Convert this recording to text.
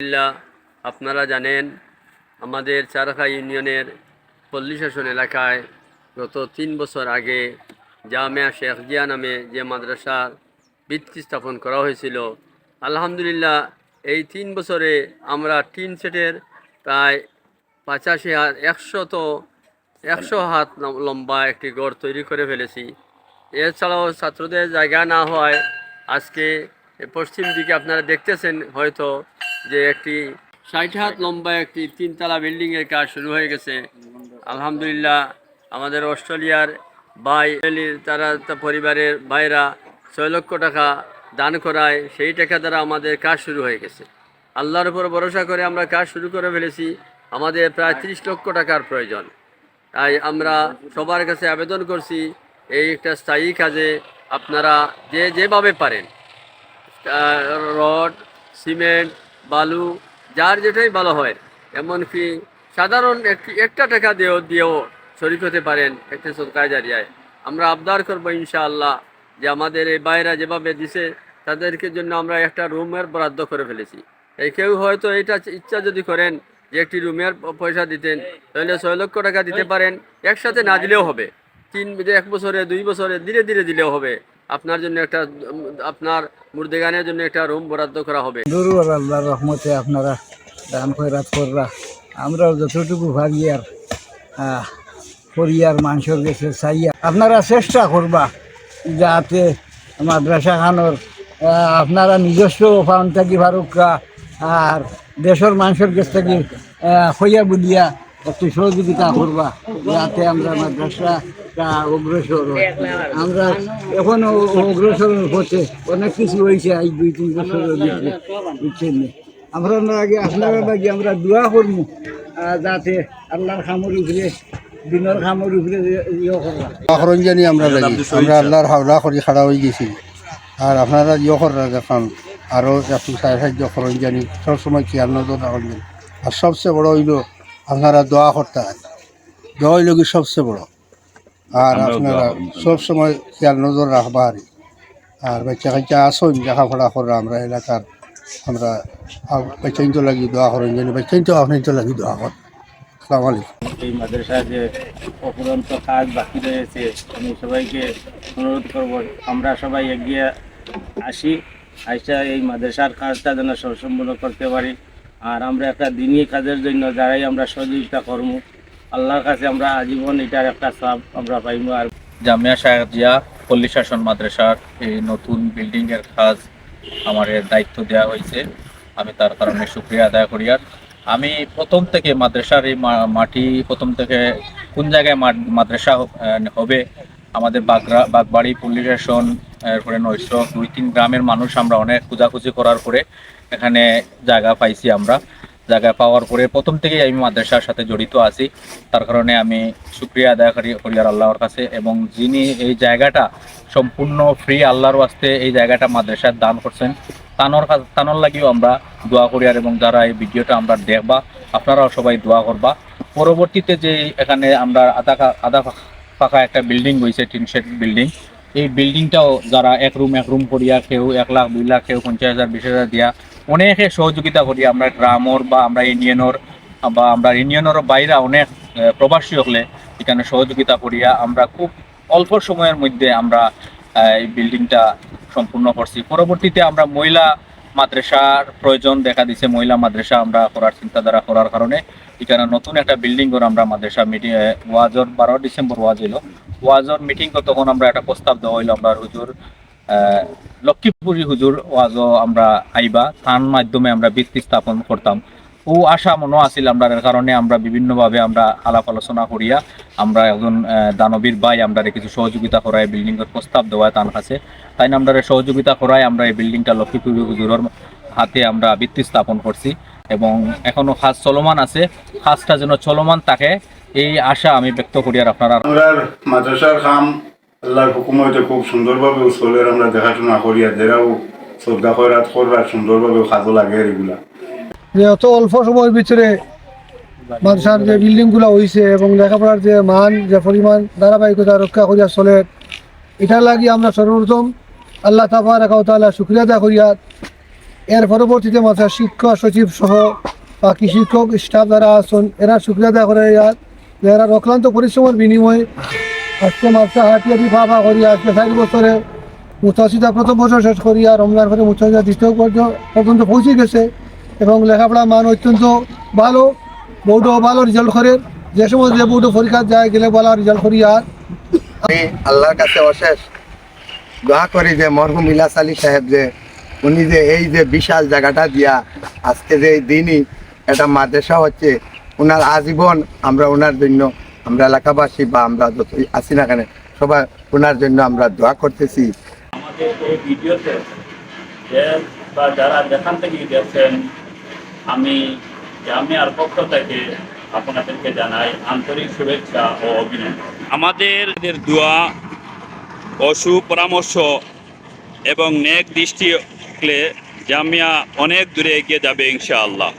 আলহামদুলিল্লাহ, আপনারা জানেন আমাদের চারখা ইউনিয়নের পল্লী শাসন এলাকায় গত 3 বছর আগে জামিয়া শেখ জিয়া নামে যে মাদ্রাসার ভিত্তি স্থাপন করা হয়েছিল। আলহামদুলিল্লাহ, এই 3 বছরে আমরা টিন সেটের প্রায় 85 হাত 100 হাত লম্বা একটি গড় তৈরি করে ফেলেছি। এছাড়াও ছাত্রদের জায়গা না হওয়ায় আজকে পশ্চিম দিকে আপনারা দেখতেছেন হয়তো যে একটি 60 হাত লম্বা একটি 3তলা বিল্ডিংয়ের কাজ শুরু হয়ে গেছে। আলহামদুলিল্লাহ, আমাদের অস্ট্রেলিয়ার ভাই তারা পরিবারের ভাইরা 6 লক্ষ টাকা দান করায় সেই টাকা দ্বারা আমাদের কাজ শুরু হয়ে গেছে। আল্লাহর উপর ভরসা করে আমরা কাজ শুরু করে ফেলেছি। আমাদের প্রায় 30 লক্ষ টাকার প্রয়োজন। তাই আমরা সবার কাছে আবেদন করছি, এই একটা স্থায়ী কাজে আপনারা যেভাবে পারেন রড, সিমেন্ট, বালু, যার যেটাই ভালো হয়, এমনকি সাধারণ একটা টাকা দিয়েও শরীক হতে পারেন একটা সদকায়ে জারিয়ায়। আমরা আবদার করবো ইনশাআল্লাহ যে আমাদের এই বাইরা যেভাবে দিছে তাদেরকে জন্য আমরা একটা রুমের বরাদ্দ করে ফেলেছি। এই কেউ হয়তো এটা ইচ্ছা যদি করেন যে একটি রুমের পয়সা দিতেন, তাহলে 6 লক্ষ টাকা দিতে পারেন। একসাথে না দিলেও হবে, 1 বছরে 2 বছরে ধীরে ধীরে দিলেও হবে। আপনার জন্য একটা, আপনার মুর্দেগানের জন্য একটা রুম বরাদ্দ করা হবে। আল্লাহর রহমতে আপনারা দান খয়রাত কররা, আমরা যতটুকু ভাবি আর পরিয়ার মানুষের কাছে চাইয়া আপনারা চেষ্টা করবা যাতে মাদ্রাসা খানোর আপনারা নিজস্ব ফাউন থাকি ফারুকা আর দেশের মানুষের কাছ থেকে হইয়া বুলিয়া একটু সহযোগিতা করবা যাতে আমরা মাদ্রাসা অগ্রসর হয়। আমরা এখনো অগ্রসর হচ্ছে, অনেক কিছু হয়েছে এই 2-3 বছরের ভিতরে, বুঝছেন। আমরা আগে আপনারা আগে আমরা দোয়া করবো যাতে আল্লাহর খামর উপরে দিনের খামর উপরে জানি আমরা আল্লাহর হাওলা করি খাড়া হয়ে গেছি। আর আপনারা করা দেখান আরও একটু সাহায্য করেন জানি সবসময় খেয়াল নজর রাখবেন। আর সবচেয়ে বড় হইল আপনারা দোয়া করতে হয়, দোয়া হইল কি সবচেয়ে বড়। আর আপনারা সবসময় খেয়াল নজর রাখবা। আর বাচ্চা কাচ্চা আসুন লেখাপড়া করা আমরা এলাকার, আমরা বাচ্চাইন তো লাগি দোয়া করেন জানি, বাচ্চাইন তো আপনার তো লাগি দোয়া করেন। আসসালামু আলাইকুম। এই মাদ্রাসায় যে অপুরন্ত কাজ বাকি রয়েছে, আমি সবাইকে অনুরোধ করব আমরা সবাই এগিয়ে আসি, আইসা এই মাদ্রাসার কাজটা যেন সম্পূর্ণ করতে পারি। আর আমরা একটা দিনই কাজের জন্য যারাই আমরা সহযোগিতা করবো, আল্লাহর কাছে আমরা আজীবন এটার একটা সওয়াব আমরা পাইব। আর জামিয়া শেখ জিয়া পল্লী শাসন মাদ্রাসার এই নতুন বিল্ডিংয়ের কাজ আমার দায়িত্ব দেওয়া হয়েছে, আমি তার কারণে শুকরিয়া আদায় করি। আর আমি প্রথম থেকে মাদ্রাসার এই মাটি প্রথম থেকে কোন জায়গায় মাদ্রাসা হবে, আমাদের বাগবাড়ি পল্লী শাসন, এরপরে নৈশক 2-3 গ্রামের মানুষ আমরা অনেক খোঁজাখুঁজি করার পরে এখানে জায়গা পাইছি। আমরা জায়গা পাওয়ার পরে প্রথম থেকেই আমি মাদ্রাসার সাথে জড়িত আছি, তার কারণে আমি শুকরিয়া আদায় করি আর আল্লাহর কাছে। এবং যিনি এই জায়গাটা সম্পূর্ণ ফ্রি আল্লাহর ওয়াস্তে এই জায়গাটা মাদ্রাসার দান করছেন, তানোর লাগিও আমরা দোয়া করি। আর এবং যারা এই ভিডিওটা আমরা দেখবা আপনারাও সবাই দোয়া করবা। পরবর্তীতে যে এখানে আমরা আধা ফাঁকা একটা বিল্ডিং হয়েছে, টিন শেড বিল্ডিং, এই বিল্ডিংটাও যারা এক রুম করিয়া কেউ 1 লাখ 2 লাখ কেউ 50,000 20,000 দিয়া অনেকে সহযোগিতা করি। আমরা গ্রামর বা আমরা ইউনিয়নেরও বাইরে অনেক প্রবাসী হলে এখানে সহযোগিতা করিয়া আমরা খুব অল্প সময়ের মধ্যে আমরা এই বিল্ডিংটা সম্পূর্ণ করছি। পরবর্তীতে আমরা মহিলা মাদ্রাসার প্রয়োজন দেখা দিছে, মহিলা মাদ্রাসা আমরা করার চিন্তাধারা করার কারণে এখানে নতুন একটা বিল্ডিং করে আমরা মাদ্রাসা মিটিং ওয়াজর 12 ডিসেম্বর ওয়াজর মিটিং তখন আমরা একটা প্রস্তাব দেওয়া হইলো, আমরা হুজুর লক্ষ্মীপুরী হুজুর ওয়াজও আমরা আইবা তার মাধ্যমে আমরা ভিত্তি স্থাপন করতাম। ও আশা মনে আসিল আমরা, কারণে আমরা বিভিন্নভাবে আমরা আলাপ আলোচনা করিয়া আমরা একজন দানবীর ভাই আমরা কিছু সহযোগিতা করায় বিল্ডিংয়ের প্রস্তাব দেওয়ায় তার কাছে, তাই না আমরা সহযোগিতা করায় আমরা এই বিল্ডিংটা লক্ষ্মীপুরী হুজুরের হাতে আমরা ভিত্তি স্থাপন করছি। এবং এখনো কাজ চলমান আছে, কাজটা যেন চলমান থাকে এই আশা আমি ব্যক্ত করি। আর আপনারা মাদ্রাসার কাম আল্লাহর হুকুমতে খুব সুন্দরভাবে চলে, আমরা দেখাশোনা করি আর যারাও শ্রদ্ধা খয়রাত করবার সুন্দরভাবে কাজও লাগে। এগুলা যে অত অল্প সময়ের ভিতরে মাদ্রাসার যে বিল্ডিংগুলো হয়েছে এবং লেখাপড়ার যে মান যে পরিমাণ ধারাবাহিকতা রক্ষা করিয়া চলে, এটার লাগি আমরা সর্বপ্রথম আল্লাহ তাবারাক ওয়া তাআলা শুকরিয়া আদায় করিয়া এর পরবর্তীতে মাদ্রাসার শিক্ষক সচিব সহ বাকি শিক্ষক স্টাফ যারা আছেন এরা শুক্রিয়া আদায় করে এরা অক্লান্ত পরিশ্রমের বিনিময়ে আজকে মাদ্রাসা হাটিয়ারি ফাফা করি আজকে 4 বছরে মুতাসিদা প্রথম বছর শেষ করিয়া রমজান করে মুতাসিদা দ্বিতীয় পর্যন্ত পৌঁছে গেছে এবং লেখাপড়ার মান অত্যন্ত ভালো। বউটাও ভালো রেজাল্ট করে, যে সময় যে বউটা পরীক্ষা যায় গেলে ভালো রেজাল্ট করি। আর আমি আল্লাহর কাছে অশেষ দোয়া করি যে মরহুম ইলাস আলী সাহেব যে উনি যে এই যে বিশাল জায়গাটা দিয়া আজকে যে এই দিনই একটা মাদ্রাসা হচ্ছে, ওনার আজীবন আমরা ওনার জন্য আমরা এলাকাবাসী বা আমরা যতই আছি না কেন সবাই ওনার জন্য আমরা দোয়া করতেছি। আমাদের এই ভিডিওতে বা যারা যেখান থেকে দেখছেন, আমি জামিয়ার পক্ষ থেকে আপনাদেরকে জানাই আন্তরিক শুভেচ্ছা ও অভিনন্দন। আমাদের দোয়া ও সুপরামর্শ এবং নেক দৃষ্টি জামিয়া অনেক দূরে এগিয়ে যাবে ইনশাআল্লাহ।